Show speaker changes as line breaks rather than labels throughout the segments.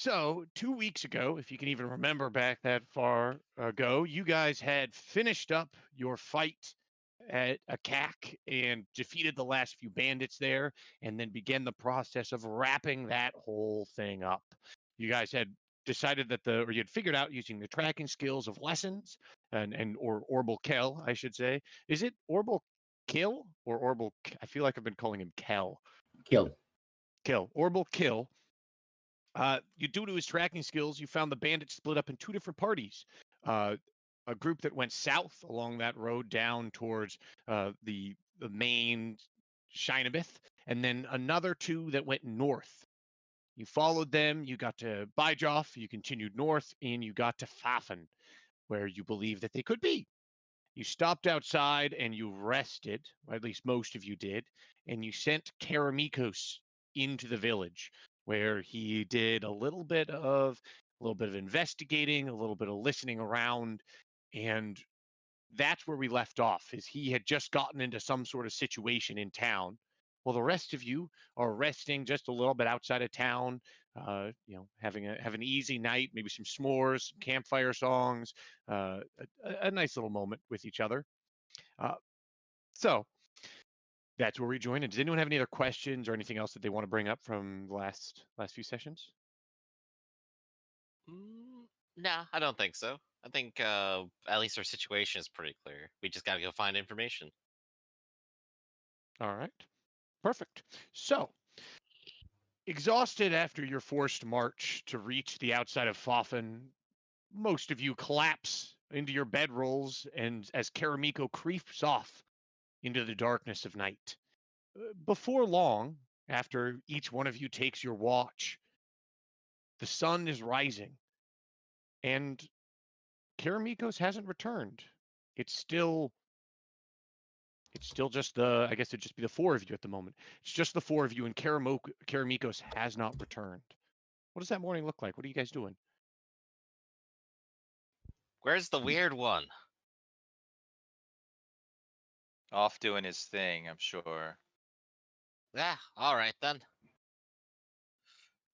So, 2 weeks ago, if you can even remember back that far ago, you guys had finished up your fight at a CAC and defeated the last few bandits there, and then began the process of wrapping that whole thing up. You guys had decided that or you had figured out using the tracking skills of lessons and or Orbal Kel, I should say. Is it Orbal Kill or I feel like I've been calling him Kel.
Kill.
Kill. Orbal Kill. Due to his tracking skills, you found the bandits split up in two different parties. Uh, a group that went south along that road down towards the main Shinabith, and then another two that went north. You followed them. You got to Byjoff. You continued north, and you got to Fafen, where you believe that they could be. You stopped outside and you rested, or at least most of you did, and you sent Karamikos into the village where he did a little bit of investigating, a little bit of listening around, and that's where we left off. Is he had just gotten into some sort of situation in town. Well, the rest of you are resting just a little bit outside of town, having an easy night, maybe some s'mores, some campfire songs, a nice little moment with each other. Uh, so that's where we join. And does anyone have any other questions or anything else that they want to bring up from the last few sessions?
Nah, I don't think so. I think at least our situation is pretty clear. We just gotta go find information.
All right, perfect. So, exhausted after your forced march to reach the outside of Fafen, most of you collapse into your bedrolls, and as Karamiko creeps off into the darkness of night. Before long, after each one of you takes your watch, the sun is rising, and Karamikos hasn't returned. It's still just I guess it'd just be the four of you at the moment. It's just the four of you, and Karamikos has not returned. What does that morning look like? What are you guys doing?
Where's the weird one?
Off doing his thing, I'm sure.
Yeah, all right then.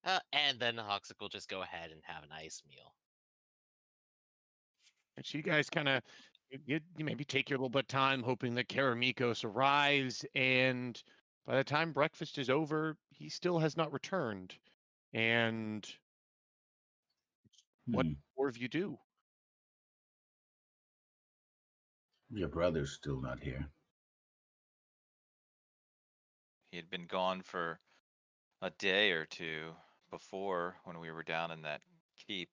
And then Hoxic will just go ahead and have a nice meal.
And so you guys kind of you maybe take your little bit of time hoping that Karamikos arrives, and by the time breakfast is over, he still has not returned. And what more of you do?
Your brother's still not here.
He had been gone for a day or two before when we were down in that keep.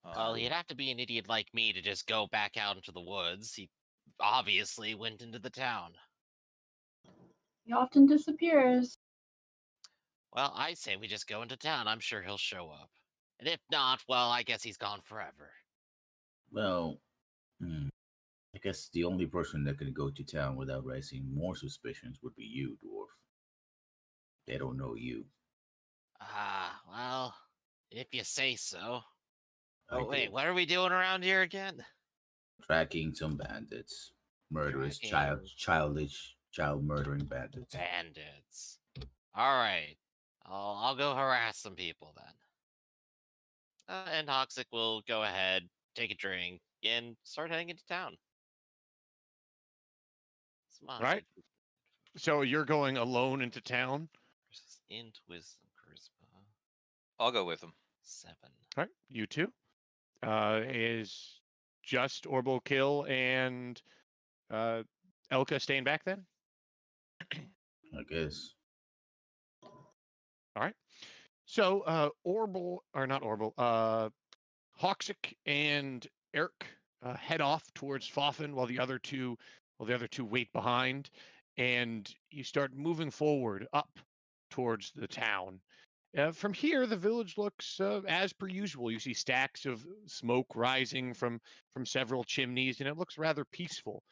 Well, he'd have to be an idiot like me to just go back out into the woods. He obviously went into the town.
He often disappears.
Well, I say we just go into town. I'm sure he'll show up. And if not, well, I guess he's gone forever.
Well, I guess the only person that could go to town without raising more suspicions would be you, dwarf. They don't know you.
Well, if you say so.
I
Oh, wait,
do.
what are we doing around here again?
Tracking some bandits. Murderous,
Tracking.
child murdering bandits.
Bandits. All right. I'll go harass some people then. And Hoxic will go ahead, take a drink, and start heading into town. Smart.
Right. So you're going alone into town?
Int, wisdom, charisma.
I'll go with him.
7.
All right, you two. Is just Orbal Kill and Elka staying back then?
I guess.
All right. So Hoxic and Eric head off towards Fafen while the other two wait behind, and you start moving forward up towards the town. From here, the village looks as per usual. You see stacks of smoke rising from several chimneys, and it looks rather peaceful.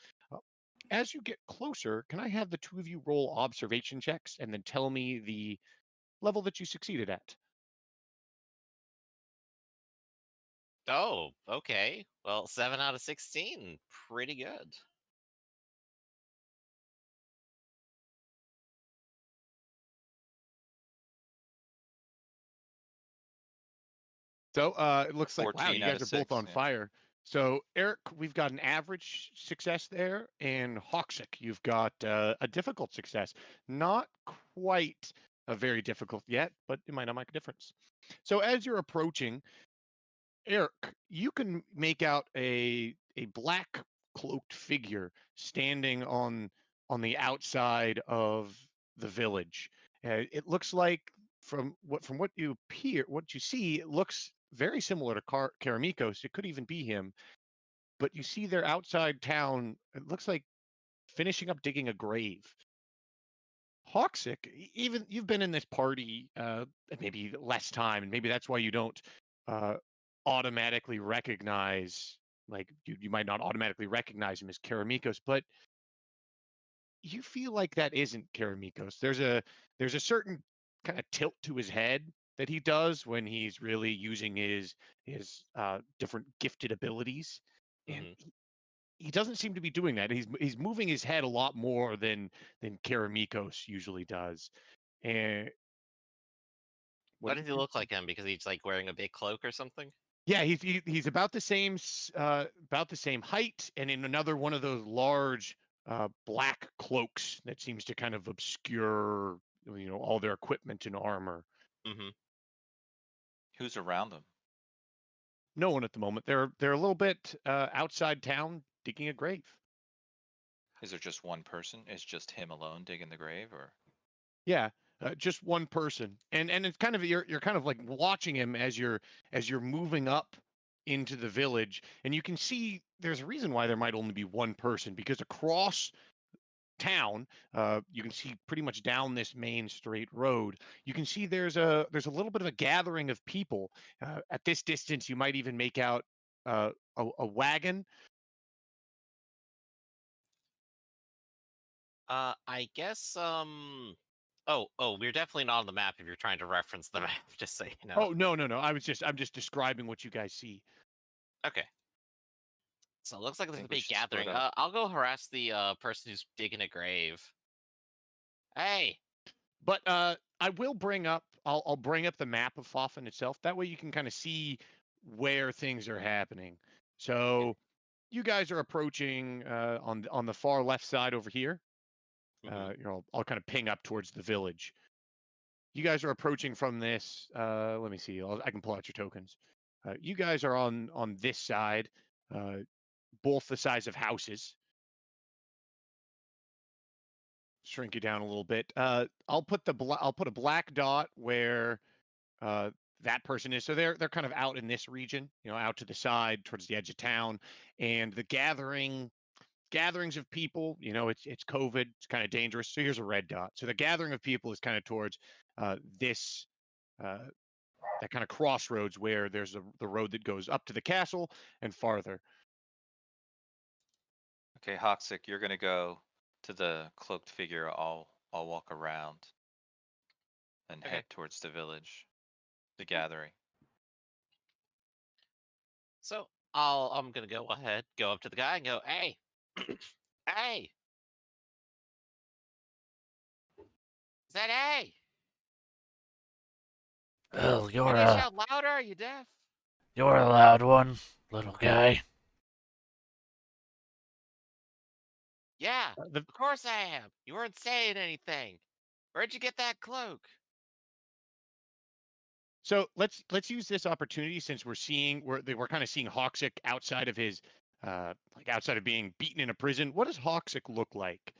As you get closer, can I have the two of you roll observation checks and then tell me the level that you succeeded at?
Oh, okay. Well, 7 out of 16. Pretty good.
So it looks like, wow,
14
you
out
guys
of
are both
6.
on
Yeah.
fire. So Eric, we've got an average success there, and Hoxic, you've got a difficult success. Not quite a very difficult yet, but it might not make a difference. So as you're approaching, Eric, you can make out a black cloaked figure standing on the outside of the village. It looks like from what you see, it looks very similar to Karamikos. It could even be him, but you see they're outside town. It looks like finishing up digging a grave. Hoxic, even you've been in this party maybe less time, and maybe that's why you don't uh, automatically recognize, like you might not automatically recognize him as Karamikos, but you feel like that isn't Karamikos. There's a certain kind of tilt to his head that he does when he's really using his different gifted abilities, and
Hmm.
he doesn't seem to be doing that. He's moving his head a lot more than Karamikos usually does. And what
Why
do
does
you
he
do?
look like him? Because he's like wearing a big cloak or something?
Yeah, he's about the same about the same height, and in another one of those large black cloaks that seems to kind of obscure all their equipment and armor.
Hmm.
Who's around them?
No one at the moment. They're a little bit outside town digging a grave.
Is there just one person? Is just him alone digging the grave, or
Yeah, just one person, and it's kind of you're kind of like watching him as you're moving up into the village, and you can see there's a reason why there might only be one person because across town, you can see pretty much down this main straight road. You can see there's a little bit of a gathering of people. At this distance, you might even make out a wagon.
I guess. Oh, we're definitely not on the map if you're trying to reference the map. Just so you know.
Oh, no. I'm just describing what you guys see.
Okay. So it looks like
I
there's a
think we
big
should split
gathering.
up.
I'll go harass the person who's digging a grave. Hey,
But I will bring up I'll bring up the map of Foffen itself. That way you can kind of see where things are happening.
okay.
So you guys are approaching on the far left side over here.
Hmm.
I'll kind of ping up towards the village. You guys are approaching from this. Let me see. I can pull out your tokens. You guys are on this side, uh, both the size of houses. Shrink you down a little bit. I'll put a black dot where uh, that person is. So they're kind of out in this region, out to the side towards the edge of town, and the gatherings of people. It's COVID. It's kind of dangerous. So here's a red dot. So the gathering of people is kind of towards this. Uh, that kind of crossroads where there's the road that goes up to the castle and farther.
Okay, Hoxic, you're gonna go to the cloaked figure. I'll walk around and
Okay.
head towards the village, the gathering.
So I'm gonna go ahead, go up to the guy and go, hey, hey, is that hey?
Well,
Maybe shout louder. Are you deaf?
you're a loud one, little guy.
Yeah,
The
of course I am. You weren't saying anything. Where'd you get that cloak?
So let's use this opportunity since we're kind of seeing Hoxic outside of his like outside of being beaten in a prison. What does Hoxic look like?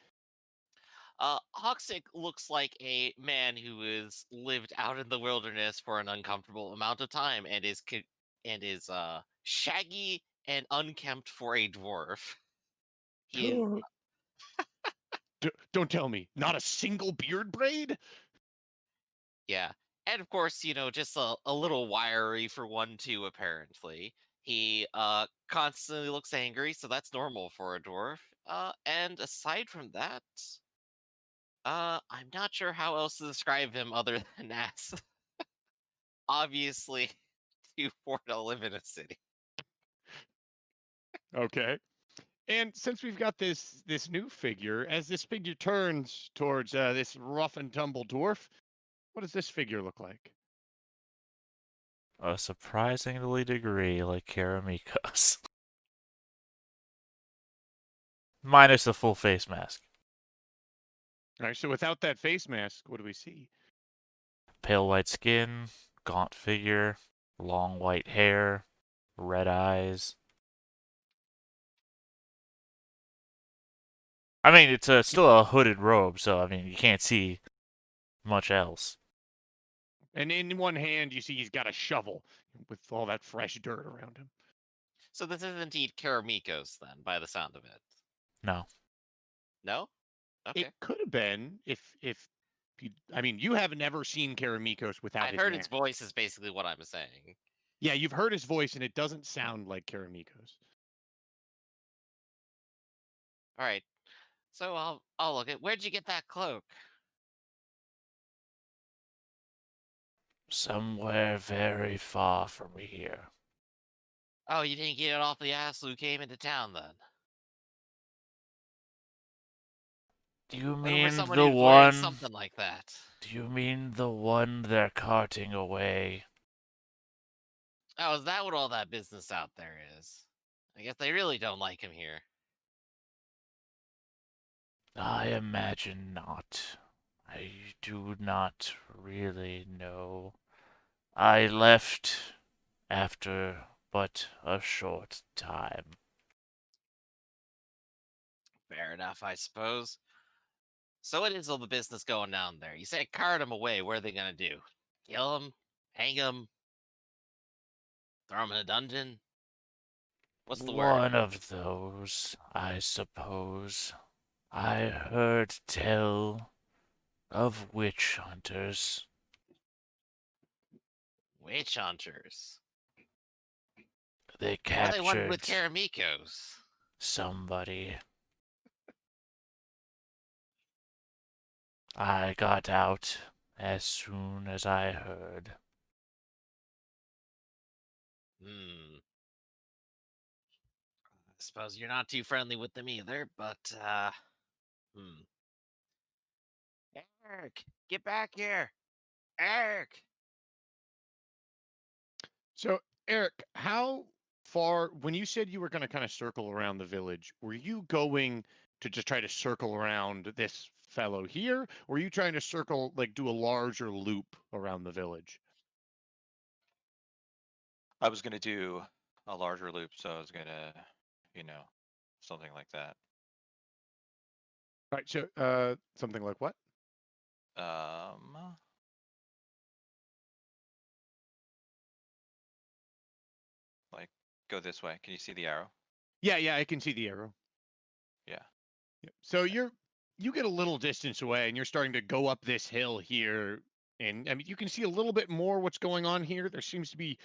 Hoxic looks like a man who has lived out in the wilderness for an uncomfortable amount of time and is shaggy and unkempt for a dwarf. He is
Don't tell me, not a single beard braid.
Yeah. And of course, just a little wiry for one too, apparently. He constantly looks angry, so that's normal for a dwarf. And aside from that, I'm not sure how else to describe him other than as obviously too poor to live in a city.
Okay. And since we've got this new figure, as this figure turns towards this rough and tumble dwarf, what does this figure look like?
a surprisingly degree like Karamiko's. Minus the full face mask.
All right, so without that face mask, what do we see?
Pale white skin, gaunt figure, long white hair, red eyes. I mean, it's still a hooded robe, so I mean, you can't see much else.
And in one hand, you see he's got a shovel with all that fresh dirt around him.
So this is indeed Karamiko's then, by the sound of it.
No.
No? Okay.
It could have been if I mean, you haven't ever seen Karamikos without
I've
his
heard its
mask.
voice is basically what I'm saying.
Yeah, you've heard his voice, and it doesn't sound like Karamikos.
All right. So I'll look at. Where'd you get that cloak?
Somewhere very far from here.
Oh, you didn't get it off the asshole who came into town then.
Do you
Looking for
mean
someone
the
who's wearing
one?
something like that.
Do you mean the one they're carting away?
Oh, is that what all that business out there is? I guess they really don't like him here.
I imagine not. I do not really know. I left after but a short time.
Fair enough, I suppose. So what is all the business going down there? You say cart him away. What are they gonna do? Kill him? Hang him? Throw him in a dungeon? What's the word?
One of those, I suppose. I heard tell of witch hunters.
Witch hunters.
They
What are they wanted
captured
with Karamikos?
somebody. I got out as soon as I heard.
I suppose you're not too friendly with them either, but, hmm. Eric, get back here! Eric!
So, Eric, how far, when you said you were going to kind of circle around the village, were you going to just try to circle around this fellow here? Or were you trying to circle, like, do a larger loop around the village?
I was gonna do a larger loop, so I was gonna, you know, something like that.
All right, so something like what?
Um, like go this way. Can you see the arrow?
Yeah, I can see the arrow.
Yeah.
Yep. So you get a little distance away, and you're starting to go up this hill here, and I mean you can see a little bit more what's going on here. There seems to be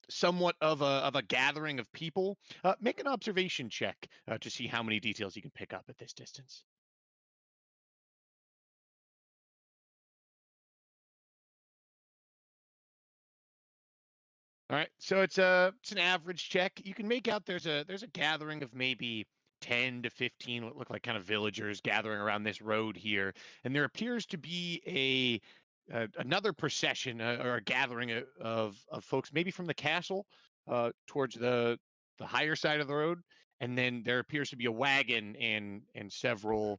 somewhat of a gathering of people. Make an observation check to see how many details you can pick up at this distance. All right, so it's an average check. You can make out there's a gathering of maybe 10 to 15 what look like kind of villagers gathering around this road here, and there appears to be another procession or a gathering of folks maybe from the castle towards the higher side of the road, and then there appears to be a wagon and several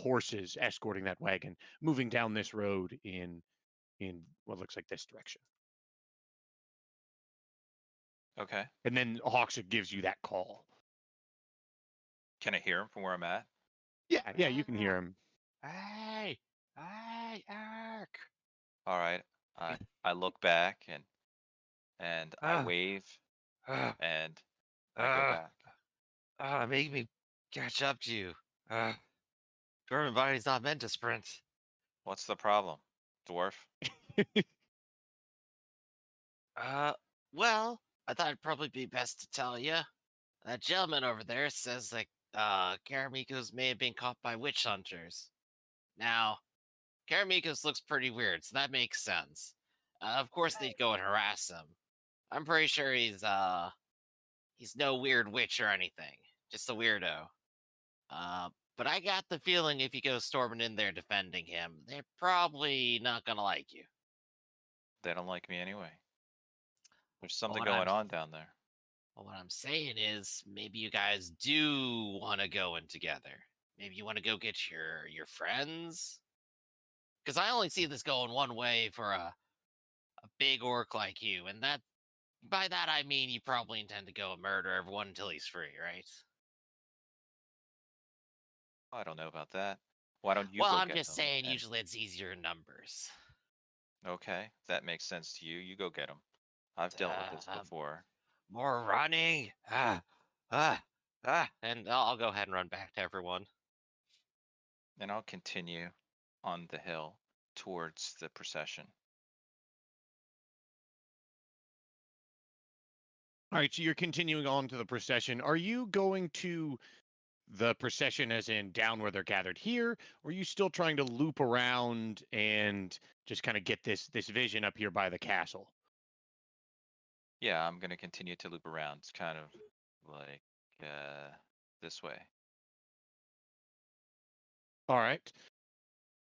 horses escorting that wagon moving down this road in what looks like this direction.
Okay.
And then Hawks gives you that call.
Can I hear him from where I'm at?
Yeah, you can hear him.
Hey! Hey, Eric!
All right. I look back and I
Ah,
wave
ah,
and I go
ah,
back.
make me catch up to you. Dormant body's not meant to sprint.
What's the problem, dwarf?
Uh, well, I thought it'd probably be best to tell you. That gentleman over there says that, Karamikos may have been caught by witch hunters. Now, Karamikos looks pretty weird, so that makes sense. Of course they'd go and harass him. I'm pretty sure he's no weird witch or anything. Just a weirdo. But I got the feeling if you go storming in there defending him, they're probably not gonna like you.
They don't like me anyway. There's something
what I'm
going on down there.
well, what I'm saying is maybe you guys do want to go in together. Maybe you want to go get your friends. Because I only see this going one way for a big orc like you, and that by that I mean you probably intend to go and murder everyone until he's free, right?
I don't know about that. Why don't you
Well,
go
I'm
get
just
them?
saying
And
usually it's easier in numbers.
okay, if that makes sense to you. You go get them. I've dealt with this
Um,
before.
More running. And I'll go ahead and run back to everyone.
And I'll continue on the hill towards the procession.
All right, so you're continuing on to the procession. Are you going to the procession as in down where they're gathered here, or are you still trying to loop around and just kind of get this vision up here by the castle?
Yeah, I'm gonna continue to loop around. It's kind of like this way.
All right.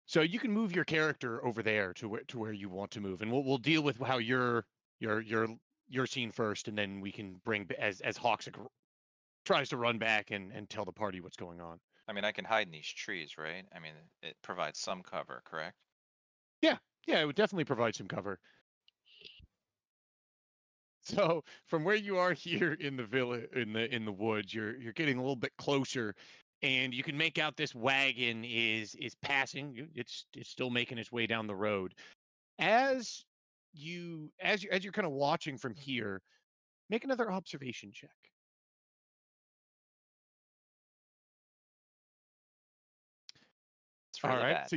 So you can move your character over there to where you want to move, and we'll deal with how your scene first, and then we can bring as Hawks tries to run back and tell the party what's going on.
I mean, I can hide in these trees, right? I mean, it provides some cover, correct?
Yeah, it would definitely provide some cover. So from where you are here in the village, in the woods, you're getting a little bit closer, and you can make out this wagon is passing. It's still making its way down the road. As you're kind of watching from here, make another observation check.
It's
All
really
right.
bad.
So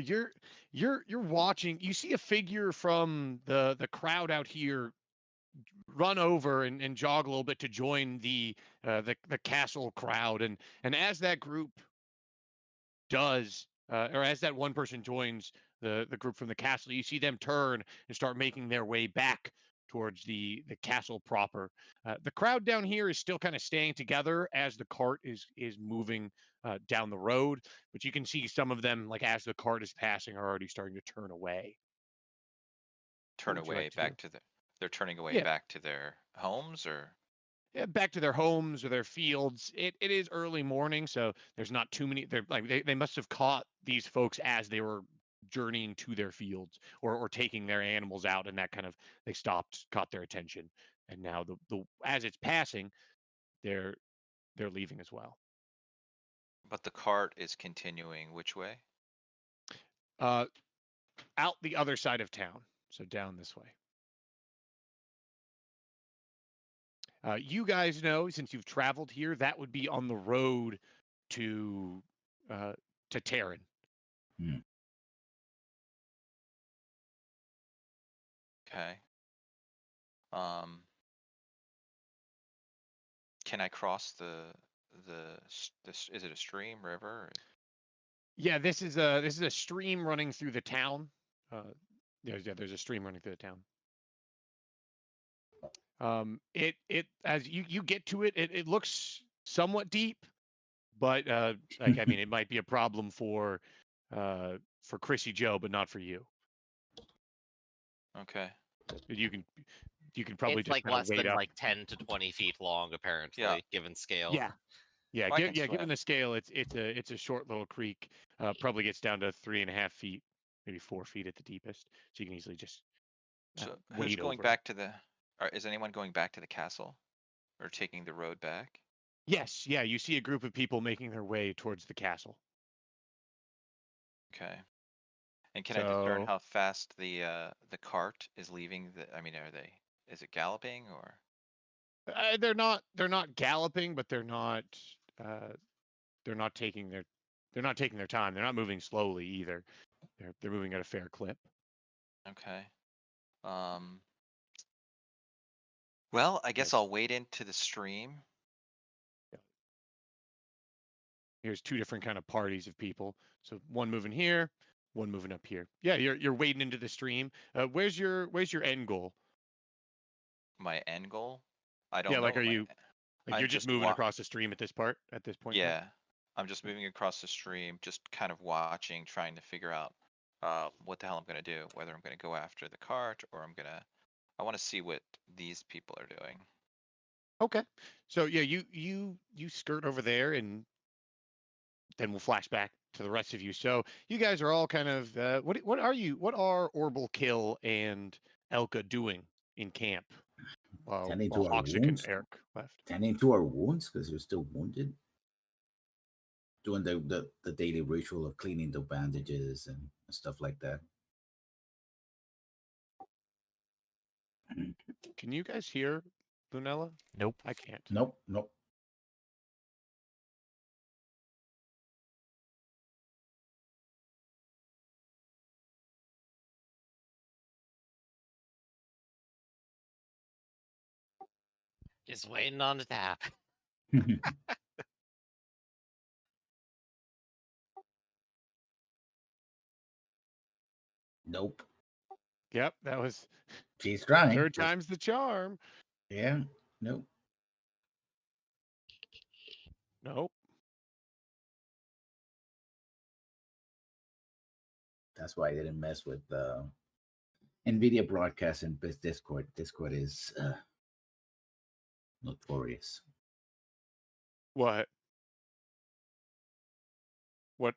you're watching. You see a figure from the crowd out here run over and jog a little bit to join the castle crowd, and as that group does, or as that one person joins the group from the castle, you see them turn and start making their way back towards the castle proper. The crowd down here is still kind of staying together as the cart is moving down the road, but you can see some of them, like as the cart is passing, are already starting to turn away. What
Turn
would you
away
like to do?
back to they're turning away
Yeah,
back to their homes, or
back to their homes or their fields. It is early morning, so there's not too many. They're like they must have caught these folks as they were journeying to their fields or taking their animals out, and that kind of they stopped, caught their attention, and now the as it's passing, they're they're leaving as well.
but the cart is continuing which way?
Uh, Out the other side of town, so down this way. You guys know, since you've traveled here, that would be on the road to uh, Terran.
Hmm.
Okay. Um, can I cross is it a stream, river? Or...
Yeah, this is a stream running through the town. There's a stream running through the town. It as you get to it, it looks somewhat deep, but like I mean, it might be a problem for Chrissy Joe, but not for you.
Okay.
You can probably
It's
just
like
kind of
less
wait
than
up.
like 10 to 20 feet long,
Yeah.
apparently, given scale.
Yeah, yeah,
Well, I can
given
swim.
the scale, it's a short little creek. Probably gets down to 3.5 feet, maybe 4 feet at the deepest. So you can easily just
So who's
wade
going
over.
back to or is anyone going back to the castle or taking the road back?
Yes, yeah, you see a group of people making their way towards the castle.
Okay. And can I discern
So
how fast the cart is leaving I mean, is it galloping or?
they're not galloping, but uh, they're not taking their they're not taking their time. They're not moving slowly either. They're moving at a fair clip.
Okay. Um, well, I
But
guess I'll wade into the stream.
yeah, here's two different kind of parties of people. So one moving here, one moving up here. Yeah, you're wading into the stream. Where's your end goal?
My end goal? I
Yeah,
don't know
like are
what
you like
I'm
you're just
just
moving across the stream at this point in time?
yeah. I'm just moving across the stream, just kind of watching, trying to figure out what the hell I'm gonna do, whether I'm gonna go after the cart or I'm gonna I want to see what these people are doing.
Okay. So yeah, you skirt over there, and then we'll flash back to the rest of you. So you guys are all kind of what are Orbal Kill and Elka doing in camp
Tending
while
to our
Hoxic and
wounds.
Eric left?
Tending to our wounds because we're still wounded. Doing the daily ritual of cleaning the bandages and stuff like that.
Can you guys hear Lunella?
Nope.
I can't.
Nope, nope.
Just waiting on the tap.
Nope.
Yep, that was
She's trying.
third time's the charm.
Yeah. Nope.
Nope.
That's why I didn't mess with NVIDIA broadcast and Discord. Discord is notorious.
What? What?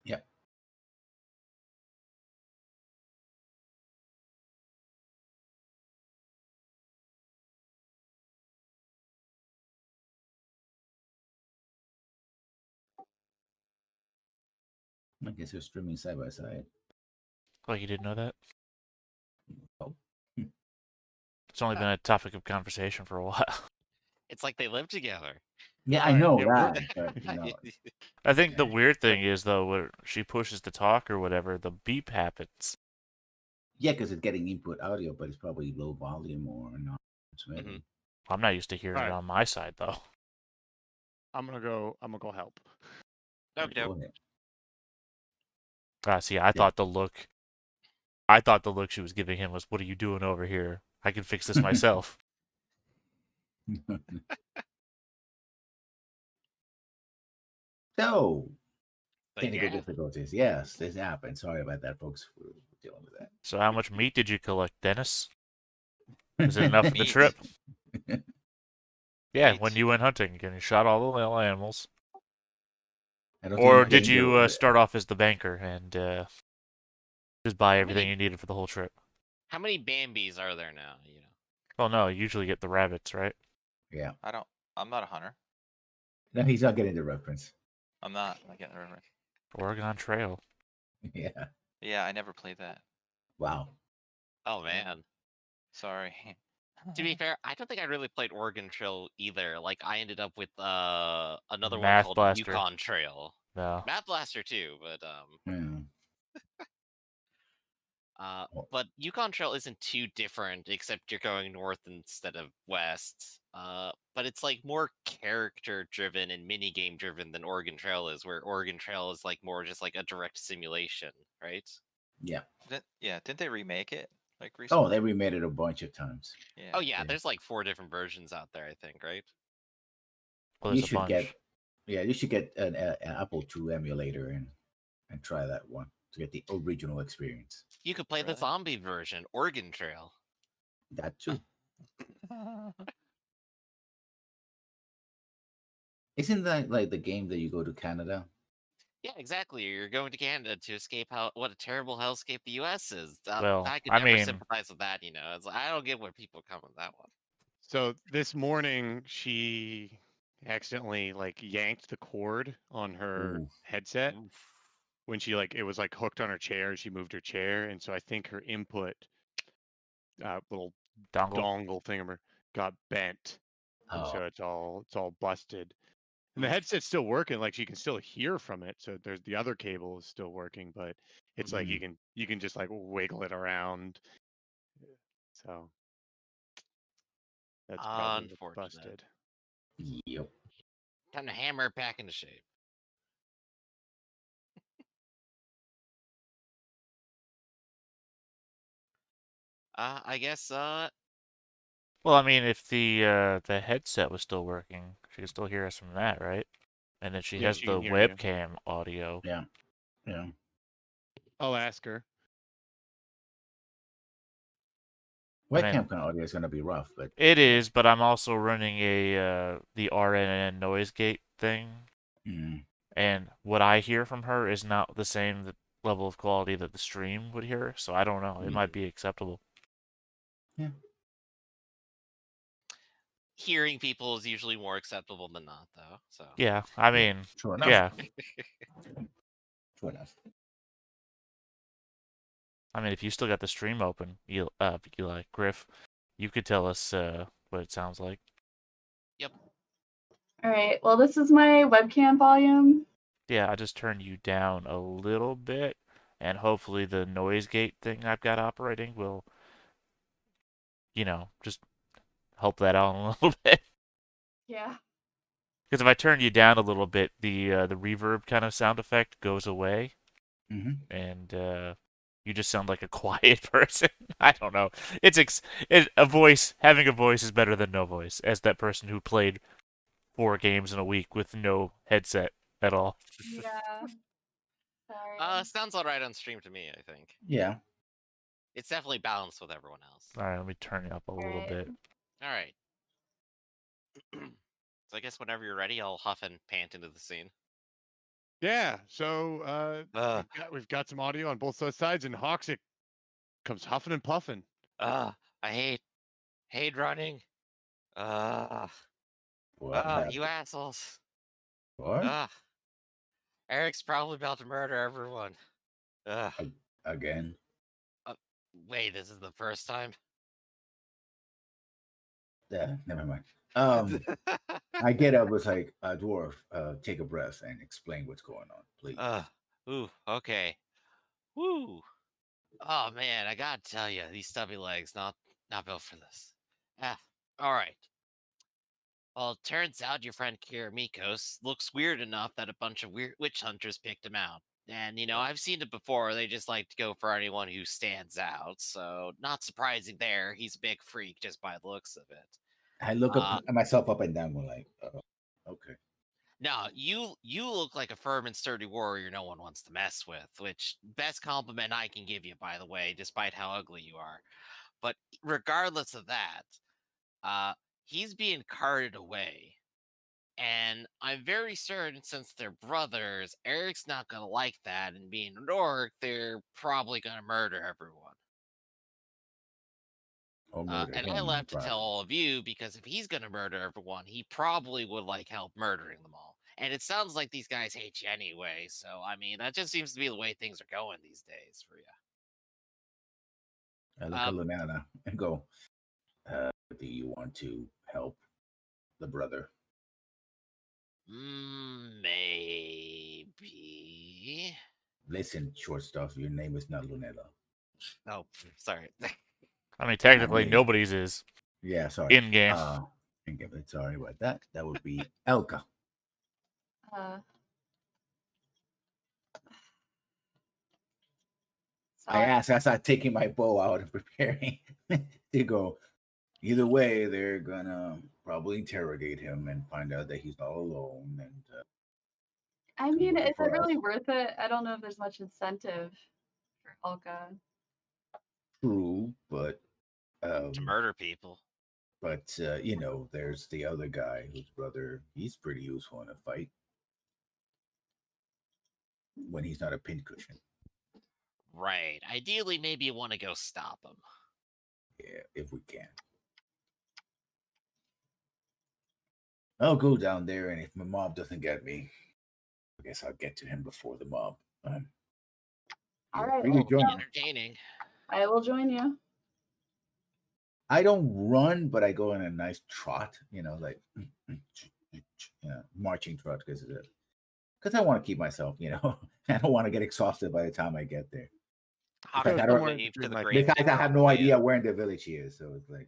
Yep. I guess you're streaming side by side.
Oh, you didn't know that?
Oh.
It's only been a topic of conversation for a while.
It's like they live together.
Yeah, I
Alright,
know
yeah,
that. But,
I think the
Okay.
weird thing is, though, where she pushes to talk or whatever, the beep happens.
yeah, because it's getting input audio, but it's probably low volume or not.
Mhm.
I'm not used to hearing it
Alright.
on my side, though.
I'm gonna go help.
Okay,
Go ahead.
See, I thought the look she was giving him was, "What are you doing over here? I can fix this myself."
So,
Like,
technical
yeah.
difficulties. Yes, this happened. Sorry about that, folks. We're dealing with that.
So how much meat did you collect, Dennis? Is it enough for the trip? Yeah,
Meat.
when you went hunting and you shot all the little animals.
I don't
Or
think
did you start off as the banker and just buy everything you needed for the whole trip?
How many Bambis are there now? You know.
Well, no, you usually get the rabbits, right?
Yeah.
I'm not a hunter.
No, he's not getting the reference.
I'm not getting the reference.
Oregon Trail.
Yeah.
Yeah, I never played that.
Wow.
Oh man.
Sorry.
To be fair, I don't think I really played Oregon Trail either. Like I ended up with another one
Math
called
Blaster.
Yukon Trail.
No.
Math Blaster too, but
Yeah.
but Yukon Trail isn't too different, except you're going north instead of west. But it's like more character driven and mini game driven than Oregon Trail is, where Oregon Trail is like more just like a direct simulation, right?
Yeah.
Didn't they remake it like
Oh,
recently?
they remade it a bunch of times.
Yeah.
Oh yeah,
Yeah.
there's like 4 different versions out there, I think, right?
Well,
You
there's a
should
bunch.
get, yeah, you should get an Apple II emulator and try that one to get the original experience.
You could play the
Really?
zombie version, Oregon Trail.
That too. Isn't that like the game that you go to Canada?
Yeah, exactly. You're going to Canada to escape what a terrible hellscape the U.S. is.
Well,
I could
I
never
mean-
sympathize with that. You know, it's like, I don't get where people come with that one.
So this morning she accidentally like yanked the cord on her
Ooh.
headset
Oof.
when she it was like hooked on her chair. She moved her chair, and so I think her input little
Dongle.
dongle thingamer got bent, and
Oh.
so it's all busted. And the headset's still working, like you can still hear from it. So there's the other cable is still working, but it's like
Mhm.
you can just like wiggle it around. So that's probably what's
Unfortunate.
busted.
Yep.
Time to hammer it back into shape. I guess.
Well, I mean, if the headset was still working, she could still hear us from that, right? And then she
Yeah,
has
she
the
can hear you.
webcam audio.
Yeah. Yeah.
I'll ask her.
Webcam kind of audio is going to be rough, but
it is. But I'm also running the RNN noise gate thing, and what I hear from her is not the same level of quality that the stream would hear. So I don't know. It might be acceptable.
Yeah.
Hearing people is usually more acceptable than not, though. So
yeah, I mean,
sure enough.
yeah.
Sure enough.
I mean, if you still got the stream open, Eli, Griff, you could tell us what it sounds like.
Yep.
All right. Well, this is my webcam volume.
Yeah, I just turned you down a little bit, and hopefully the noise gate thing I've got operating will, just help that out a little bit.
Yeah.
Because if I turn you down a little bit, the reverb kind of sound effect goes away, and you just sound like a quiet person. I don't know. Having a voice is better than no voice, as that person who played 4 games in a week with no headset at all.
Yeah. Sorry.
Sounds all right on stream to me, I think.
Yeah.
It's definitely balanced with everyone else.
All right, let me turn it up a little bit.
All right. So I guess whenever you're ready, I'll huff and pant into the scene.
Yeah. So we've got some audio on both those sides, and Hoxic comes huffing and puffing.
I hate running.
What?
You assholes.
What?
Eric's probably about to murder everyone.
Again?
Wait, this is the first time?
Yeah, never mind. I get up with like a dwarf, take a breath and explain what's going on, please.
Okay. Woo. Oh man, I gotta tell you, these stubby legs not built for this. All right. Well, it turns out your friend Kiramikos looks weird enough that a bunch of weird witch hunters picked him out. And, I've seen it before. They just like to go for anyone who stands out. So, not surprising there. He's a big freak just by the looks of it.
I look up myself up and down. We're like, okay.
No, you look like a firm and sturdy warrior no one wants to mess with, which best compliment I can give you, by the way, despite how ugly you are. But regardless of that, he's being carted away. And I'm very certain since they're brothers, Eric's not going to like that. And being an orc, they're probably going to murder everyone. And I left to tell all of you because if he's going to murder everyone, he probably would like help murdering them all. And it sounds like these guys hate you anyway. So, I mean, that just seems to be the way things are going these days for you.
I look at Lunana and go, do you want to help the brother?
Maybe.
Listen, short stuff. Your name is not Lunella.
Oh, sorry.
I mean, technically, nobody's is.
Yeah, sorry.
In game.
Sorry about that. That would be Elka. I asked as I taking my bow out and preparing to go. Either way, they're gonna probably interrogate him and find out that he's not alone. And
I mean, is it really worth it? I don't know if there's much incentive for Olga.
True, but
to murder people.
But there's the other guy whose brother. He's pretty useful in a fight when he's not a pincushion.
Right. Ideally, maybe you want to go stop him.
Yeah, if we can. I'll go down there, and if my mob doesn't get me, I guess I'll get to him before the mob.
All right.
Entertaining.
I will join you.
I don't run, but I go in a nice trot, like marching trot because I want to keep myself, I don't want to get exhausted by the time I get there. Besides, I have no idea where in the village he is, so it's like,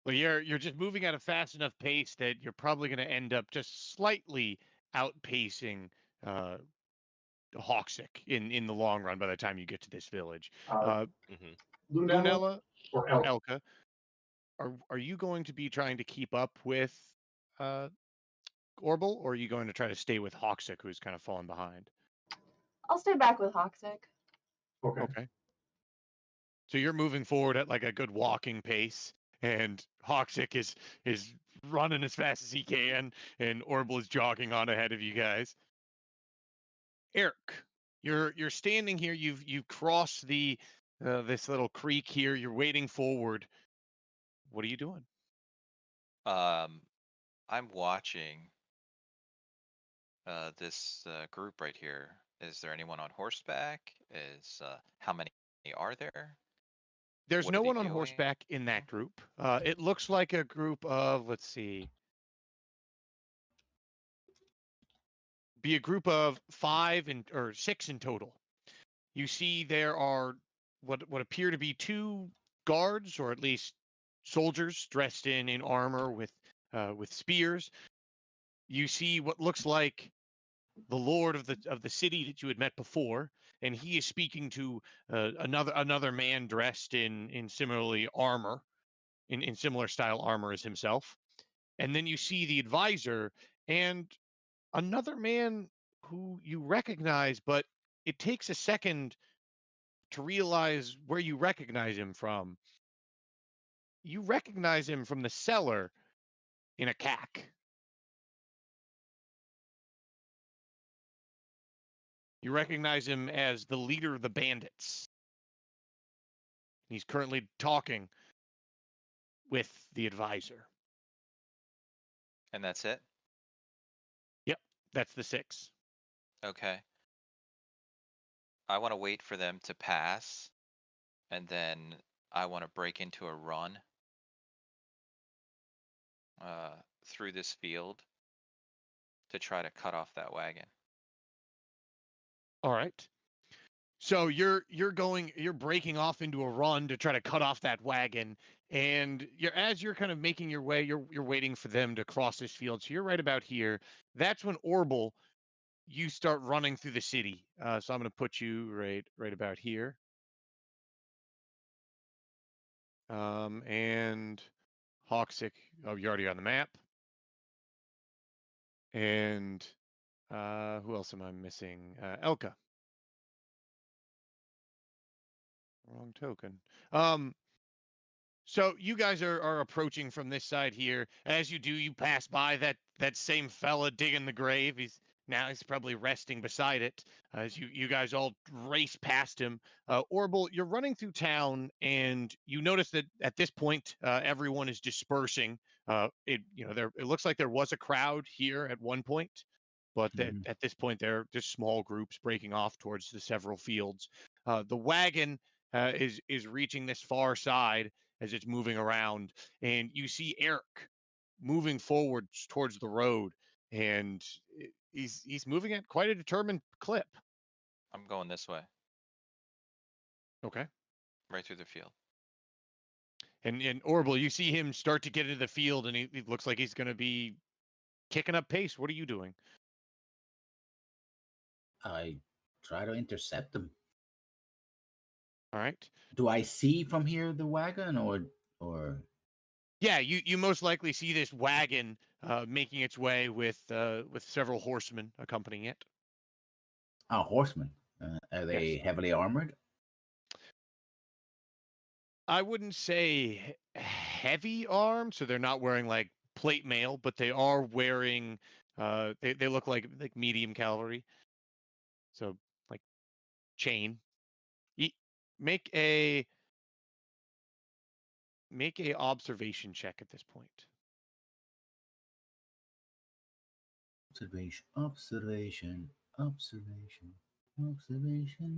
Well, you're just moving at a fast enough pace that you're probably going to end up just slightly outpacing Hawksick in the long run by the time you get to this village. Lunella or Elka, are you going to be trying to keep up with Gorbel, or are you going to try to stay with Hawksick, who's kind of fallen behind?
I'll stay back with Hawksick.
Okay. So you're moving forward at like a good walking pace, and Hawksick is running as fast as he can, and Orbital is jogging on ahead of you guys. Eric, you're standing here. You've crossed the this little creek here. You're wading forward. What are you doing?
I'm watching this group right here. Is there anyone on horseback? How many are there?
There's
What are
no
they
one on
doing?
horseback in that group. It looks like a group of, let's see, be a group of 5 or 6 in total. You see there are what appear to be 2 guards, or at least soldiers dressed in armor with spears. You see what looks like the lord of the city that you had met before, and he is speaking to another man dressed in similarly armor, in similar style armor as himself. And then you see the advisor and another man who you recognize, but it takes a second to realize where you recognize him from. You recognize him from the cellar in a cack. You recognize him as the leader of the bandits. He's currently talking with the advisor.
And that's it?
Yep, that's the 6.
Okay. I want to wait for them to pass, and then I want to break into a run through this field to try to cut off that wagon.
All right. So you're breaking off into a run to try to cut off that wagon, and as you're kind of making your way, you're waiting for them to cross this field. So you're right about here. That's when Orbital, you start running through the city. So I'm going to put you right about here. And Hawksick, oh, you're already on the map. And who else am I missing? Elka. Wrong token. So you guys are approaching from this side here. As you do, you pass by that same fella digging the grave. He's probably resting beside it. As you guys all race past him. Orbital, you're running through town, and you notice that at this point, everyone is dispersing. It looks like there was a crowd here at one point, but at this point, they're just small groups breaking off towards the several fields. The wagon is reaching this far side as it's moving around, and you see Eric moving forward towards the road, and he's moving at quite a determined clip.
I'm going this way.
Okay.
Right through the field.
And Orbital, you see him start to get into the field, and he looks like he's going to be kicking up pace. What are you doing?
I try to intercept them.
All right.
Do I see from here the wagon or?
Yeah, you most likely see this wagon making its way with several horsemen accompanying it.
Oh, horsemen. Are they heavily armored?
I wouldn't say heavy armed, so they're not wearing like plate mail, but they are wearing they look like medium cavalry. So like chain. Make a observation check at this point.
Observation,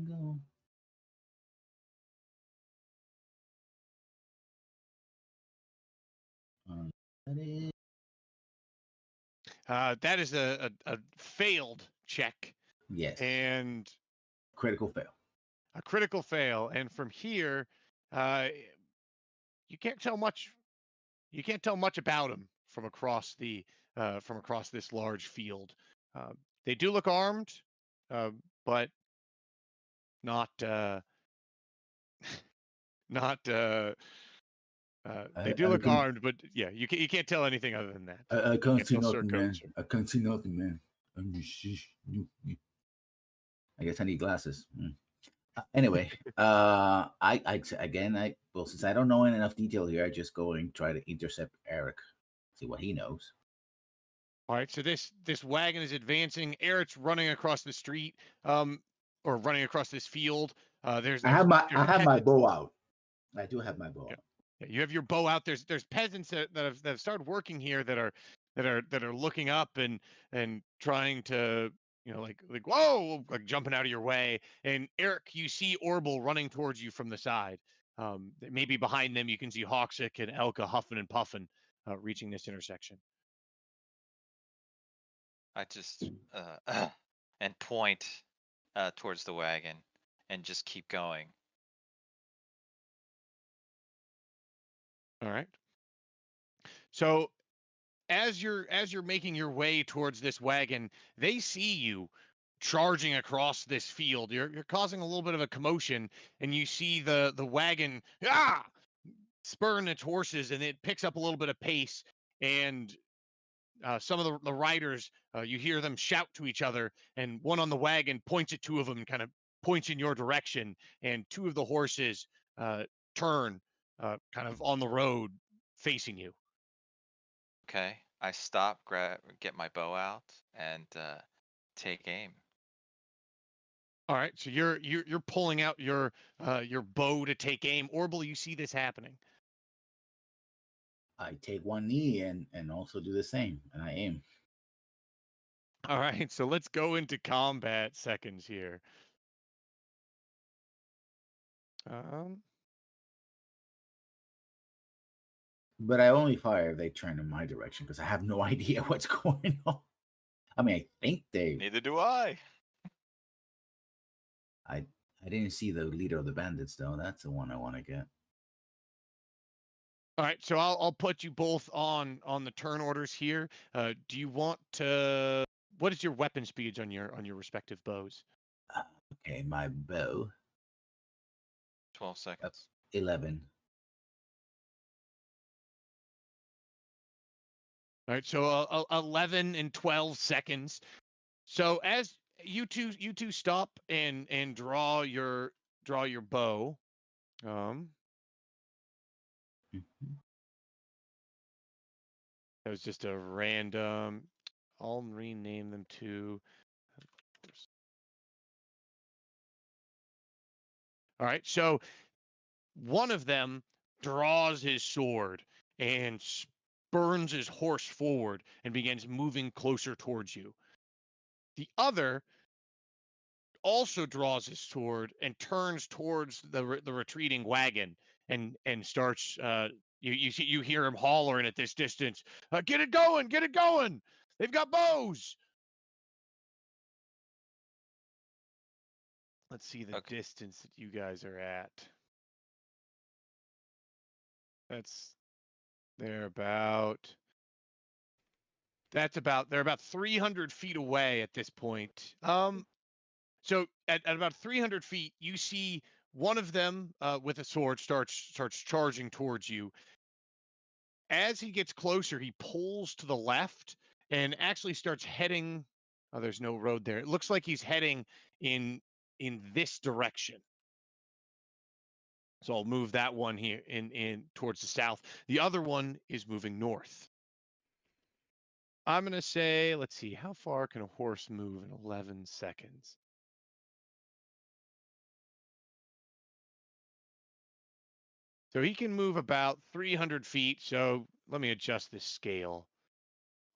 go.
That is a failed check.
Yes.
And
critical fail.
A critical fail. And from here, you can't tell much. You can't tell much about them from across this large field. They do look armed, but not not. They do look armed, but yeah, you can't tell anything other than that.
I can't see nothing, man. I can't see nothing, man. I guess I need glasses. Anyway, well, since I don't know enough detail here, I just go and try to intercept Eric, see what he knows.
All right, so this wagon is advancing. Eric's running across the street, or running across this field.
I have my bow out. I do have my bow out.
Yeah, you have your bow out. There's peasants that have started working here that are looking up and trying to, like whoa, like jumping out of your way. And Eric, you see Orbital running towards you from the side. Maybe behind them you can see Hawksick and Elka huffing and puffing, reaching this intersection.
I just and point towards the wagon and just keep going.
All right. So as you're making your way towards this wagon, they see you charging across this field. You're causing a little bit of a commotion, and you see the wagon spurring its horses, and it picks up a little bit of pace. And some of the riders, you hear them shout to each other, and one on the wagon points at two of them and kind of points in your direction, and two of the horses turn kind of on the road facing you.
Okay, I stop, get my bow out, and take aim.
All right, so you're pulling out your bow to take aim. Orbital, you see this happening.
I take one knee and also do the same, and I aim.
All right, so let's go into combat seconds here.
But I only fire if they turn in my direction because I have no idea what's going on. I mean, I think they.
Neither do I.
I didn't see the leader of the bandits though. That's the one I want to get.
All right, so I'll put you both on the turn orders here. Do you want to? What is your weapon speeds on your respective bows?
Okay, my bow.
12 seconds.
11.
All right, so 11 and 12 seconds. So as you two stop and draw your bow. That was just a random. I'll rename them to. All right, so one of them draws his sword and spurns his horse forward and begins moving closer towards you. The other also draws his sword and turns towards the retreating wagon and starts. You hear him hollering at this distance. Get it going! Get it going! They've got bows. Let's see the distance that you guys are at. They're about 300 feet away at this point. So at about 300 feet, you see one of them with a sword starts charging towards you. As he gets closer, he pulls to the left and actually starts heading. Oh, there's no road there. It looks like he's heading in this direction. So I'll move that one here in towards the south. The other one is moving north. I'm going to say, let's see, how far can a horse move in 11 seconds? So he can move about 300 feet. So let me adjust this scale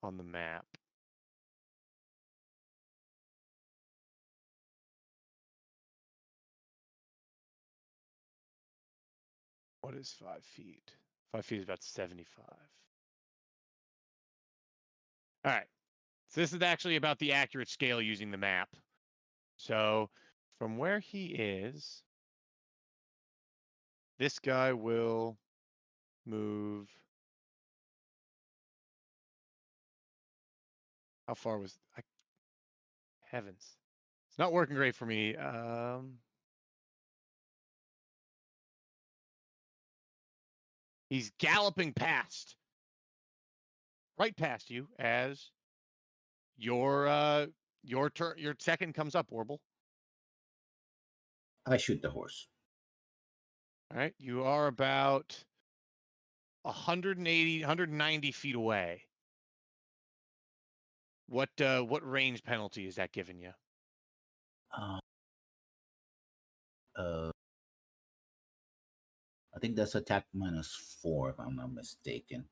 on the map. What is 5 feet? 5 feet is about 75. All right. So this is actually about the accurate scale using the map. So from where he is, this guy will move. How far was heavens? It's not working great for me. He's galloping right past you as your turn. Your second comes up, Orbital.
I shoot the horse.
All right, you are about 180, 190 feet away. What range penalty is that giving you?
I think that's attack -4 if I'm not mistaken.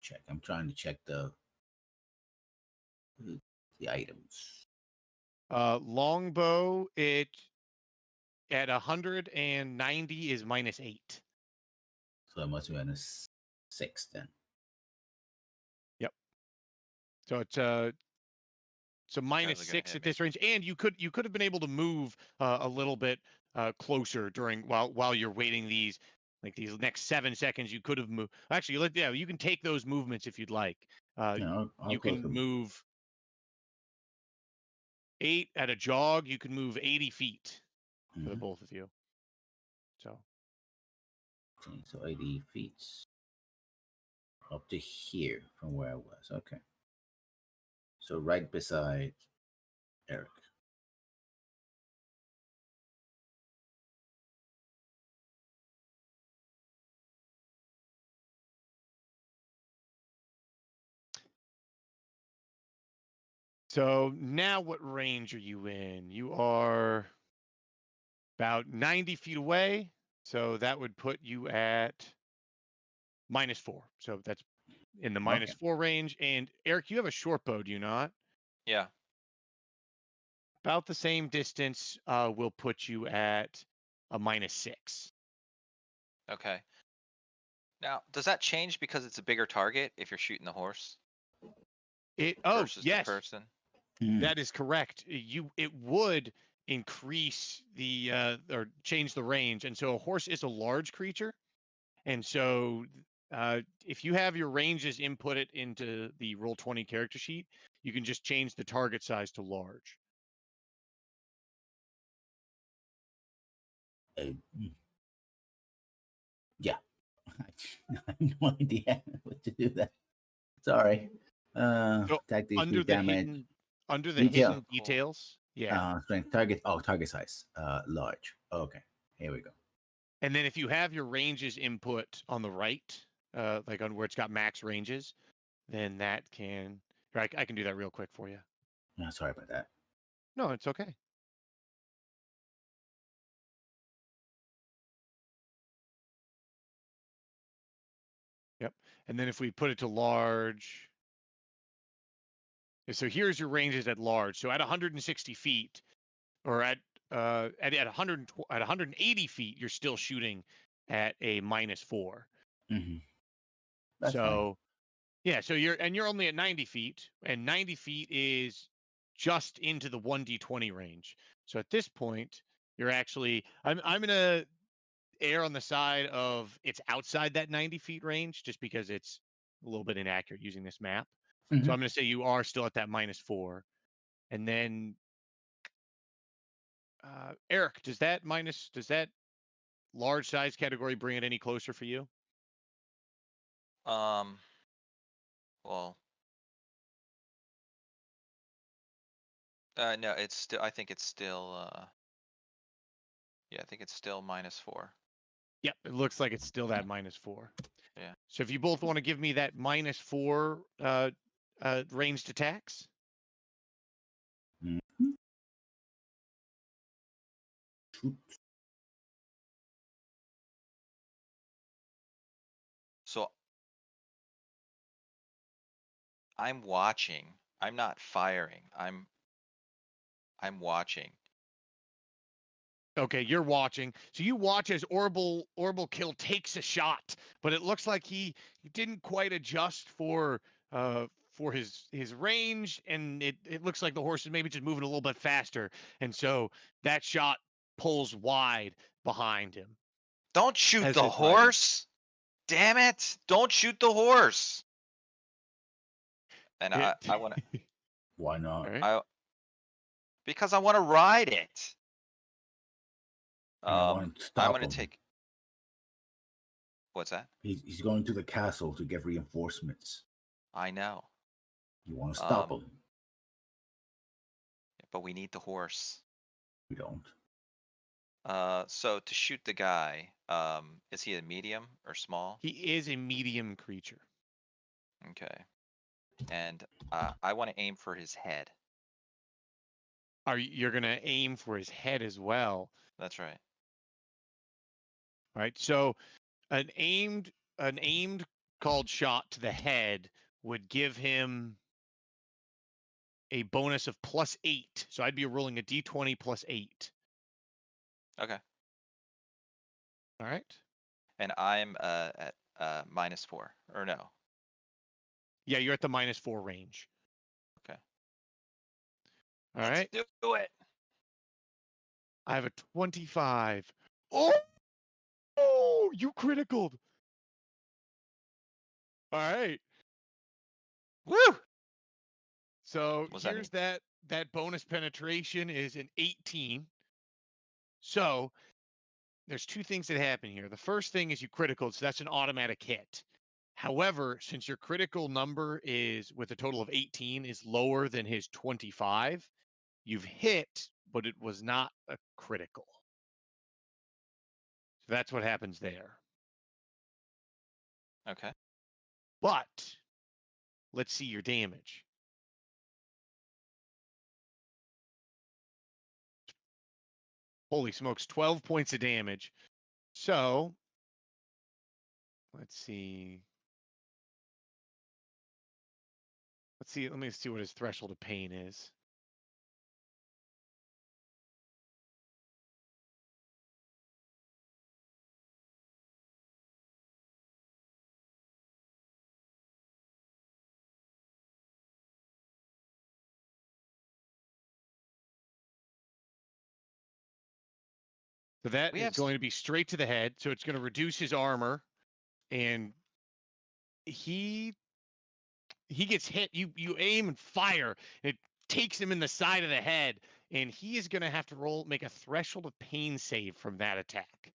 Check. I'm trying to check the items.
Longbow, it at 190 is -8.
So it must be -6 then.
Yep. So it's so -6 at this range, and you could have been able to move a little bit closer during while you're waiting these next 7 seconds. You could have moved. Actually, you can take those movements if you'd like.
I'll
you can move 8 at a jog. You can move 80 feet for the both of you. So
80 feet up to here from where I was. Okay. So right beside Eric.
So now what range are you in? You are about 90 feet away. So that would put you at -4. So that's in the -4 range. And Eric, you have a short bow, do you not?
Yeah.
About the same distance will put you at a -6.
Okay. Now, does that change because it's a bigger target if you're shooting the horse versus the
Yes,
person?
that is correct. It would increase the or change the range, and so a horse is a large creature, and so if you have your ranges inputted into the Roll20 character sheet, you can just change the target size to large.
Yeah. I have no idea what to do that. Sorry.
So
Attack these
under the
damage.
hidden details, yeah.
Strength target size, large. Okay, here we go.
And then if you have your ranges input on the right, like on where it's got max ranges, then that can. I can do that real quick for you.
No, sorry about that.
No, it's okay. Yep. And then if we put it to large, so here's your ranges at large. So at 160 feet, or at 180 feet, you're still shooting at a -4.
Mm-hmm. That's
so
fine.
Yeah, so you're only at 90 feet, and 90 feet is just into the 1d20 range. So at this point, you're actually I'm gonna err on the side of it's outside that 90 feet range, just because it's a little bit inaccurate using this map. So I'm gonna say you are still at that -4, and then Eric, does that large size category bring it any closer for you?
Well, no, it's still. I think it's still. Yeah, I think it's still -4.
Yep, it looks like it's still that -4.
Yeah.
So if you both want to give me that -4 ranged attacks.
Mm-hmm.
So I'm watching. I'm not firing. I'm watching.
Okay, you're watching. So you watch as Orbital Kill takes a shot, but it looks like he didn't quite adjust for his range, and it looks like the horse is maybe just moving a little bit faster, and so that shot pulls wide behind him.
Don't shoot the horse! Damn it! Don't shoot the horse! And I want to.
Why not?
Right.
Because I want to ride it.
I want to stop
I'm going
him.
to take. What's that?
He's going to the castle to get reinforcements.
I know.
You want to stop him.
But we need the horse.
We don't.
So to shoot the guy, is he a medium or small?
He is a medium creature.
Okay. And I want to aim for his head.
You're gonna aim for his head as well?
That's right.
All right. So an aimed called shot to the head would give him a bonus of +8. So I'd be rolling a d20 +8.
Okay.
All right.
And I'm at -4, or no?
Yeah, you're at the -4 range.
Okay.
All
Let's
right.
do it.
I have a 25. Oh, you criticaled. All right.
Woo!
So
Was
here's that bonus penetration is an 18. So there's two things that happen here. The first thing is you critical, so that's an automatic hit. However, since your critical number is with a total of 18 is lower than his 25, you've hit, but it was not a critical. So that's what happens there.
Okay.
But let's see your damage. Holy smokes, 12 points of damage. So let's see. Let me see what his threshold of pain is. So that is going to be straight to the head. So it's going to reduce his armor, and he gets hit. You aim and fire. And it takes him in the side of the head, and he is going to have to make a threshold of pain save from that attack.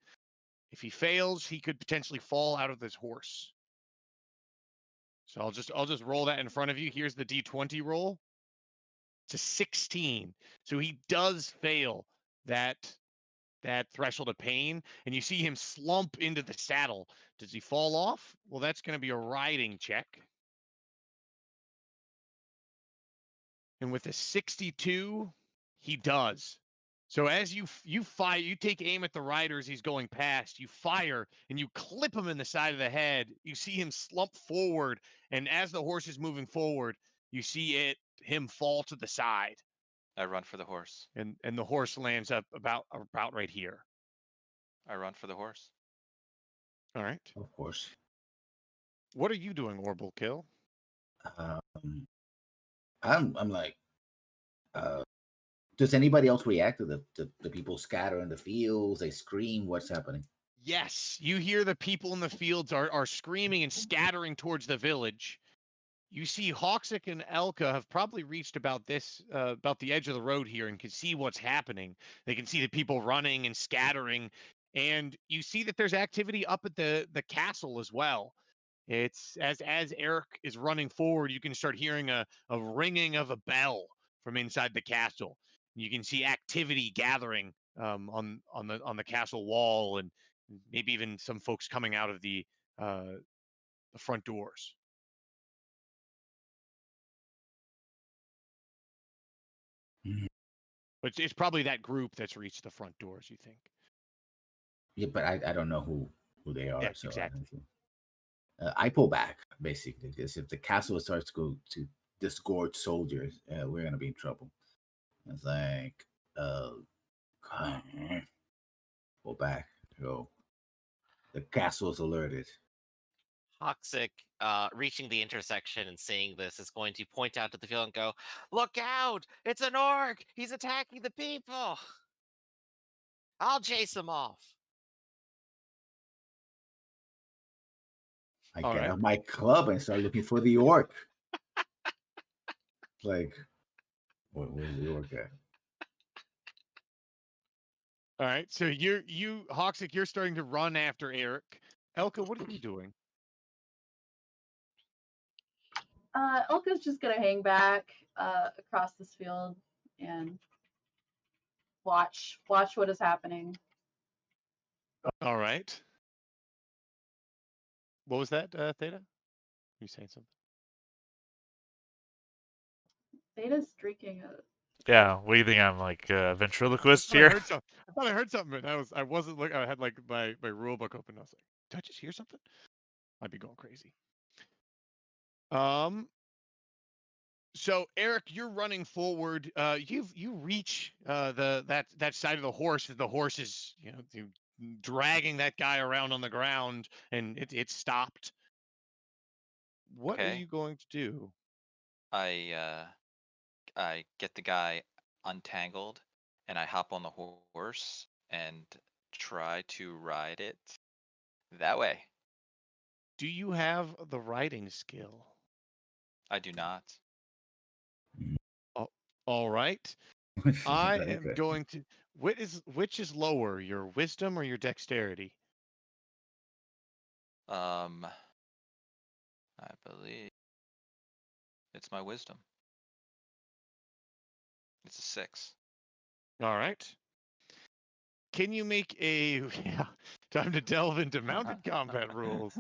If he fails, he could potentially fall out of this horse. So I'll just roll that in front of you. Here's the D20 roll. It's a 16. So he does fail that threshold of pain, and you see him slump into the saddle. Does he fall off? Well, that's going to be a riding check. And with a 62, he does. So as you fire, you take aim at the rider as he's going past, you fire and you clip him in the side of the head. You see him slump forward, and as the horse is moving forward, you see him fall to the side.
I run for the horse.
And the horse lands up about right here.
I run for the horse.
All right.
Of course.
What are you doing, Orbital Kill?
I'm like, does anybody else react to the people scatter in the fields? They scream. What's happening?
Yes, you hear the people in the fields are screaming and scattering towards the village. You see Hawksick and Elka have probably reached about the edge of the road here and can see what's happening. They can see the people running and scattering, and you see that there's activity up at the castle as well. It's as Eric is running forward, you can start hearing a ringing of a bell from inside the castle. You can see activity gathering on the castle wall, and maybe even some folks coming out of the front doors. But it's probably that group that's reached the front doors, you think?
Yeah, but I don't know who they are.
Yeah,
so
exactly.
I pull back basically because if the castle starts to disgorge soldiers, we're gonna be in trouble. It's like, pull back. Go. The castle is alerted.
Toxic, reaching the intersection and seeing this, is going to point out to the field and go, "Look out! It's an orc! He's attacking the people! I'll chase him off."
I get out my club and start looking for the orc. Like, where's the orc at?
All right, so you Hawksick, you're starting to run after Eric. Elka, what are you doing?
Elka's just gonna hang back across this field and watch what is happening.
All right. What was that, Theta? You saying something?
Theta's drinking a.
Yeah, what do you think? I'm like ventriloquist
I
here?
heard something. I thought I heard something, but I wasn't looking. I had like my rule book open. I was like, did I just hear something? I'd be going crazy. So Eric, you're running forward. You reach that side of the horse. The horse is dragging that guy around on the ground, and it stopped. What are
Okay.
you going to do?
I get the guy untangled, and I hop on the horse and try to ride it that way.
Do you have the riding skill?
I do not.
Oh, all right. I am going to. Which is lower, your wisdom or your dexterity?
I believe it's my wisdom. It's a 6.
All right. Can you make a yeah, time to delve into mounted combat rules?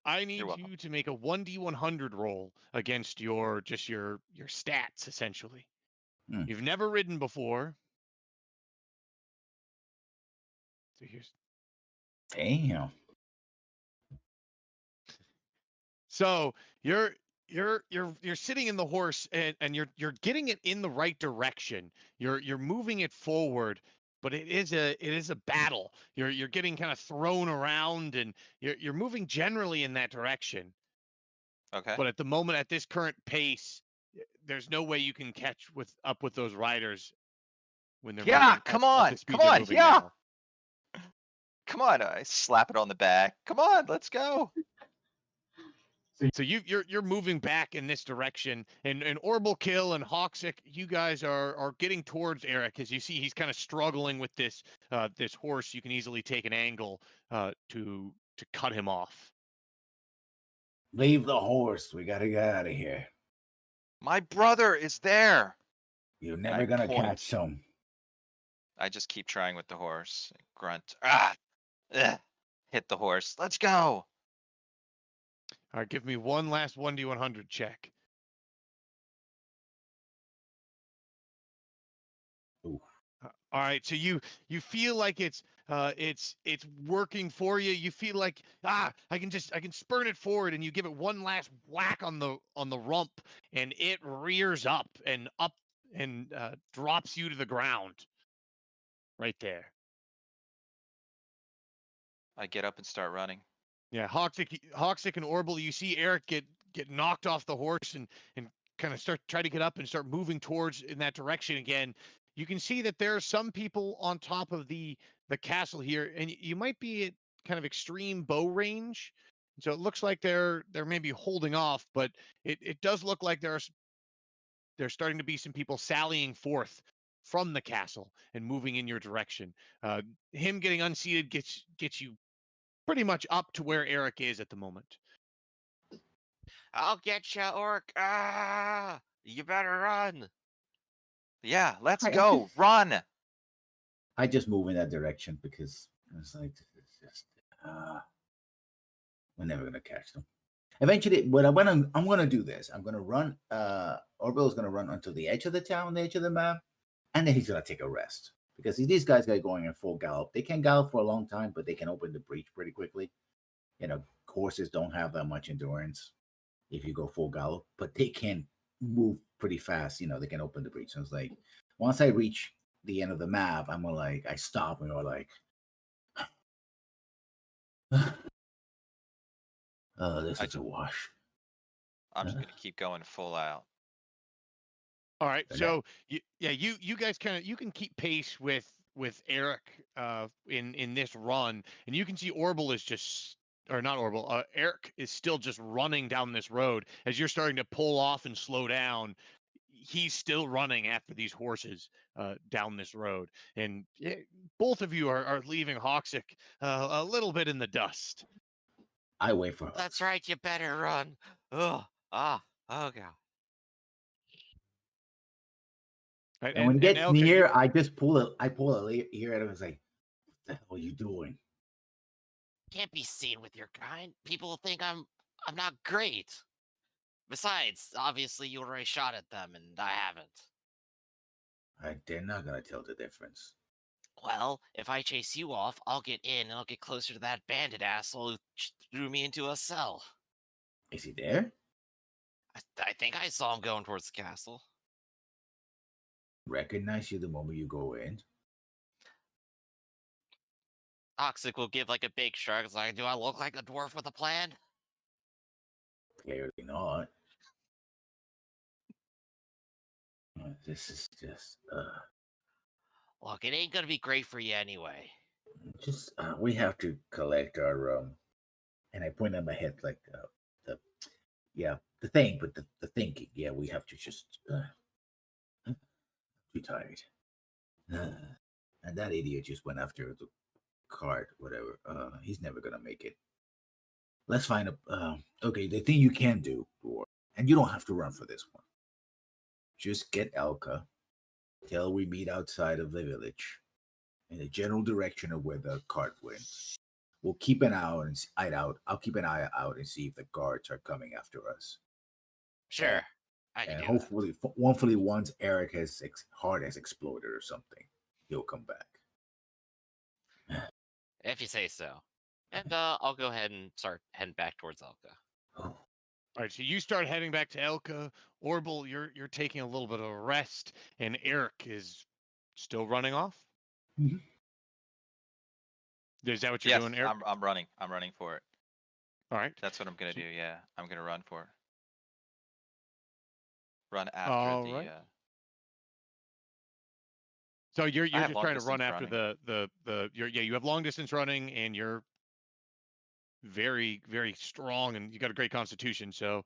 I
You're
need
welcome.
you to make a 1d100 roll against your stats essentially. You've never ridden before. So here's
Damn.
So you're sitting in the horse and you're getting it in the right direction. You're moving it forward, but it is a battle. You're getting kind of thrown around and you're moving generally in that direction.
Okay.
But at the moment, at this current pace, there's no way you can catch up with those riders when they're moving
Come
at
on.
the speed
Come
they're
on.
moving
Yeah.
now.
Come on. I slap it on the back. Come on. Let's go.
So you're moving back in this direction, and Orbital Kill and Hoxic, you guys are getting towards Eric as you see he's kind of struggling with this this horse. You can easily take an angle to cut him off.
Leave the horse. We gotta get out of here.
My brother is there.
You're
And
never
I
gonna
point.
catch him.
I just keep trying with the horse. Grunt. Ah. Ugh. Hit the horse. Let's go.
All right, give me one last 1d100 check.
Ooh.
All right, so you feel like it's working for you. You feel like I can spurn it forward, and you give it one last whack on the rump, and it rears up and drops you to the ground right there.
I get up and start running.
Yeah, Hoxic and Orbital, you see Eric get knocked off the horse and kind of try to get up and start moving towards in that direction again. You can see that there are some people on top of the castle here, and you might be at kind of extreme bow range. So it looks like they're maybe holding off, but it does look like there's starting to be some people sallying forth from the castle and moving in your direction. Him getting unseated gets you pretty much up to where Eric is at the moment.
I'll get you, Orc. Ah! You better run.
Yeah, let's
Right.
go. Run.
I just move in that direction because it's like it's just we're never gonna catch them. Eventually, I'm gonna do this. I'm gonna run. Orbital's gonna run onto the edge of the town, the edge of the map, and then he's gonna take a rest because these guys are going in full gallop. They can gallop for a long time, but they can open the breach pretty quickly. Horses don't have that much endurance if you go full gallop, but they can move pretty fast. They can open the breach. So it's like once I reach the end of the map, I'm gonna I stop and we're like, oh, this is a wash.
I'm just gonna keep going full out.
All right, so you guys you can keep pace with Eric in this run, and you can see Orbital is just or not Orbital. Eric is still just running down this road as you're starting to pull off and slow down. He's still running after these horses down this road, and both of you are leaving Hoxic a little bit in the dust.
I wait for her.
That's right. You better run. Oh, oh God.
Right,
And when it gets
Elka,
near, I just pull a ear at him and say, "What the hell are you doing?"
Can't be seen with your kind. People think I'm not great. Besides, obviously you already shot at them and I haven't.
They're not gonna tell the difference.
Well, if I chase you off, I'll get in and I'll get closer to that bandit asshole who threw me into a cell.
Is he there?
I think I saw him going towards the castle.
Recognize you the moment you go in.
Toxic will give like a big shrug. It's like, do I look like a dwarf with a plan?
Clearly not. This is just
Look, it ain't gonna be great for you anyway.
just we have to collect our and I point at my head like the thing, but the thinking. Yeah, we have to just too tired. And that idiot just went after the cart, whatever. He's never gonna make it. Let's find a okay, the thing you can do, and you don't have to run for this one. Just get Elka till we meet outside of the village in the general direction of where the cart went. We'll keep an eye out. I'll keep an eye out and see if the guards are coming after us.
Sure, I can
And
do
hopefully, once Eric heart has exploded or something, he'll come back.
that. If you say so. And I'll go ahead and start heading back towards Elka.
All right, so you start heading back to Elka. Orbital, you're taking a little bit of a rest, and Eric is still running off.
Mm-hmm.
Is that what you're doing, Eric?
I'm running. I'm running for it.
All right.
That's what I'm gonna do. Yeah, I'm gonna run for it. Run after
All
the.
right. So you're
I have
just
long
trying to run
distance
after
running.
you have long distance running, and you're very, very strong, and you got a great constitution. So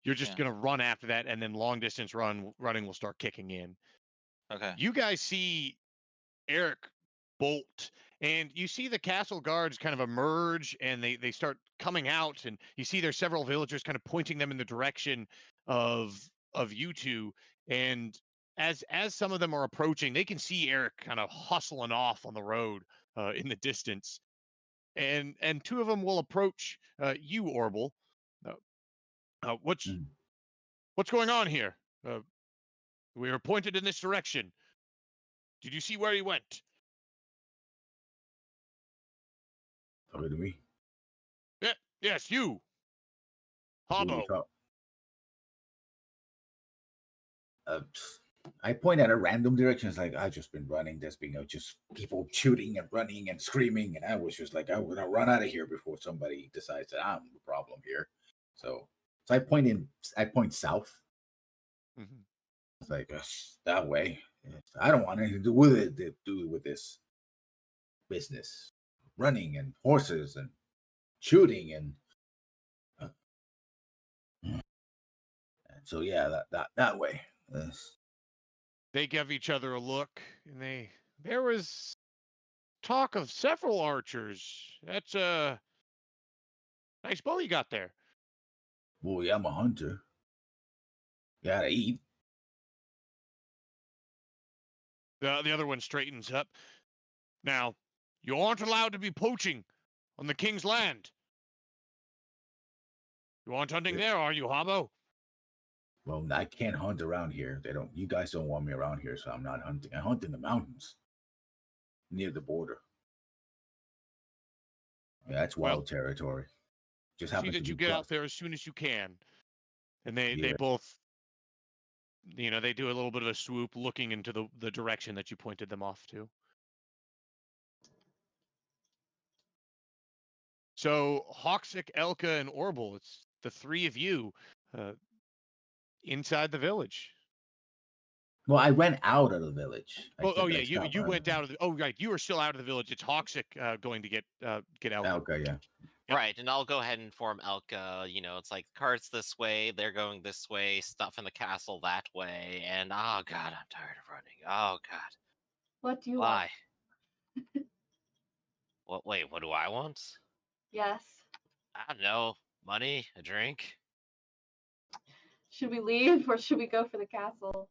you're just gonna run after that, and then long distance running will start kicking in.
Okay.
You guys see Eric bolt, and you see the castle guards kind of emerge, and they start coming out, and you see there's several villagers kind of pointing them in the direction of you two. And as some of them are approaching, they can see Eric kind of hustling off on the road in the distance, and two of them will approach you, Orbital. What's going on here? We were pointed in this direction. Did you see where he went?
Talking to me?
Yeah, yes, you. Hobo.
I point at a random direction. It's like I've just been running. There's been just people shooting and running and screaming, and I was just like, I'm gonna run out of here before somebody decides that I'm the problem here. So I point south.
Mm-hmm.
It's like that way. I don't want anything to do with it. To do with this business, running and horses and shooting and so yeah, that way.
They give each other a look, and there was talk of several archers. That's a nice bow you got there.
Boy, I'm a hunter. Gotta eat.
The other one straightens up. Now, you aren't allowed to be poaching on the king's land. You aren't hunting there, are you, Hobo?
Well, I can't hunt around here. You guys don't want me around here, so I'm not hunting. I hunt in the mountains near the border. Yeah, that's wild territory. Just
see that you get out there as soon as you can. And they both, they do a little bit of a swoop looking into the direction that you pointed them off to. So Hoxic, Elka, and Orbital, it's the three of you inside the village.
Well, I went out of the village.
You went out of the. Oh, right, you are still out of the village. It's Hoxic going to get Elka.
Elka, yeah.
Yep. Right, and I'll go ahead and inform Elka. It's like carts this way, they're going this way, stuff in the castle that way, and oh god, I'm tired of running. Oh god.
What do you
want? Wait, what do I want?
Yes.
I don't know. Money, a drink.
Should we leave or should we go for the castle?